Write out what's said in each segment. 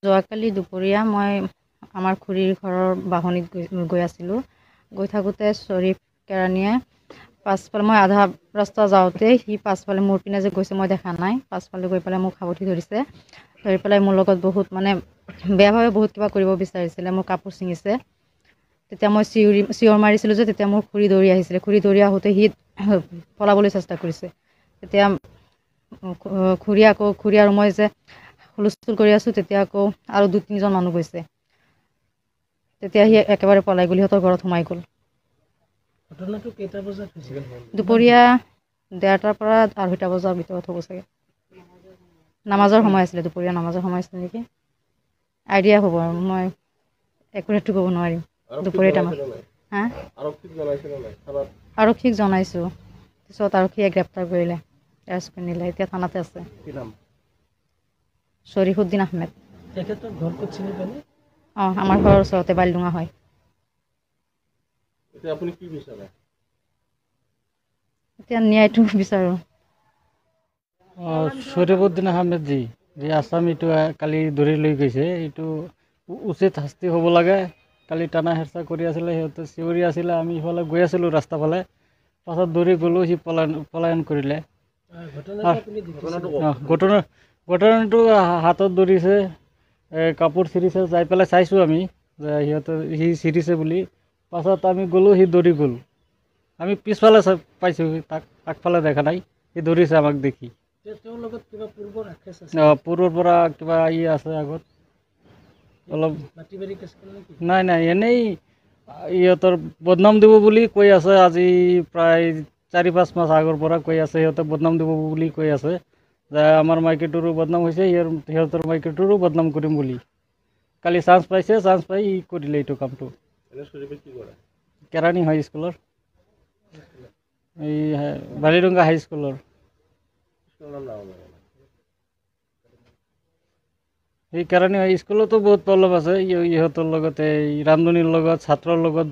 যোৱাকালি দুপৰীয়া মই আমাৰ খুৰীৰ ঘৰৰ বাহনিত গৈ আছিলোঁ। গৈ থাকোঁতে শ্বৰীফ কেৰাণীয়ে পাছফালে মই আধা ৰাস্তা যাওঁতে সি পাছফালে মোৰ পিনে যে গৈছে মই দেখা নাই। পাছফালে গৈ পেলাই মোক সাৱটি ধৰিছে। ধৰি পেলাই মোৰ লগত বহুত বেয়াভাৱে বহুত কিবা কৰিব বিচাৰিছিলে। মোৰ কাপোৰ ছিঙিছে। তেতিয়া মই চিঞৰ মাৰিছিলোঁ যে তেতিয়া মোৰ খুৰী দৌৰি আহিছিলে। খুৰী দৌৰি আহোঁতে সি পলাবলৈ চেষ্টা কৰিছে। তেতিয়া খুৰী আৰু মই যে হুলস্থুল কৰি আছোঁ তেতিয়া আকৌ আৰু 2-3জন মানুহ গৈছে। তেতিয়া সি একেবাৰে পলাই গ'ল, সিহঁতৰ ঘৰত সোমাই গ'ল। ঘটনাটো কেইটা বজাত হৈছিল? দুপৰীয়া 1:30টাৰ পৰা 2:30 বজাৰ ভিতৰত হ'ব চাগে। নামাজৰ সময় আছিলে, দুপৰীয়া নামাজৰ সময় আছিলে নেকি। আইডিয়া হ'ব আৰু মই একুৰেটটো ক'ব নোৱাৰিম। দুপৰীয়া টাইমত আৰক্ষীক জনাইছোঁ। পিছত আৰক্ষীয়ে গ্ৰেপ্তাৰ কৰিলে, এৰেষ্ট কৰি নিলে। এতিয়া থানাতে আছে। কি নাম? শ্বৰীফুদ্দিন আহমেদ। তেখেতৰ ঘৰ ক'ত চিনি পালে? আমাৰ ঘৰৰ ওচৰতে বালিডুঙা হয়। এতিয়া আপুনি কি বিচাৰে? এতিয়া ন্যায়টো বিচাৰোঁ। শ্বৰীফুদ্দিন আহমেদ যি আসামীটো কালি ধৰি লৈ গৈছে, এইটো উচিত শাস্তি হ'ব লাগে। কালি টানা হেঁচা কৰি আছিলে, সিহঁতে চিঞৰি আছিলে, আমি ইফালে গৈ আছিলোঁ ৰাস্তা ফালে। পাছত দৌৰি গ'লোঁ, সি পলায়ন কৰিলে। ঘটনাটো হাতত ধৰিছে, কাপোৰ চিৰিছে, যাই পেলাই চাইছোঁ আমি যে সি চিৰিছে বুলি। পাছত আমি গ'লোঁ, সি দৌৰি গ'ল। আমি পিছফালে পাইছোঁ তাক, আগফালে দেখা নাই। সি দৌৰিছে আমাক দেখি। তেওঁৰ লগত কিবা পূৰ্বৰ আশে আছে? পূৰ্বৰ পৰা কিবা আছে আগত অলপ। নাই, এনেই ইহঁতৰ বদনাম দিব বুলি কৈ আছে। আজি প্ৰায় 4-5 মাহ আগৰ পৰা কৈ আছে, সিহঁতে বদনাম দিব বুলি কৈ আছে যে আমাৰ মাইকীটোৰো বদনাম হৈছে, সিহঁতৰ মাইকীটোৰো বদনাম কৰিম বুলি। কালি চান্স পাইছে, চান্স পাই ই কৰিলে এইটো কামটো। কেৰাণী হাই স্কুলৰ, এই বালিডুংগা হাই স্কুলৰ। এই কেৰাণী হাই স্কুলতো বহুত প্ৰব্লেম আছে। ইহঁতৰ লগতে ৰান্ধনীৰ লগত, ছাত্ৰৰ লগত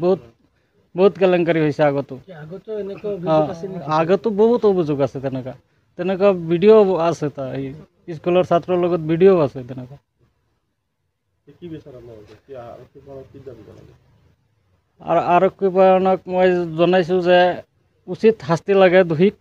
বহুত কেলেংকাৰী হৈছে আগতো। আগতো বহুত অভিযোগ আছে তেনেকুৱা ভিডিঅ' আছে। স্কুলৰ ছাত্ৰৰ লগত ভিডিঅ' আছে তেনেকুৱা। আৰু আৰক্ষী প্ৰশাসনক মই জনাইছোঁ যে উচিত শাস্তি লাগে দোষীক।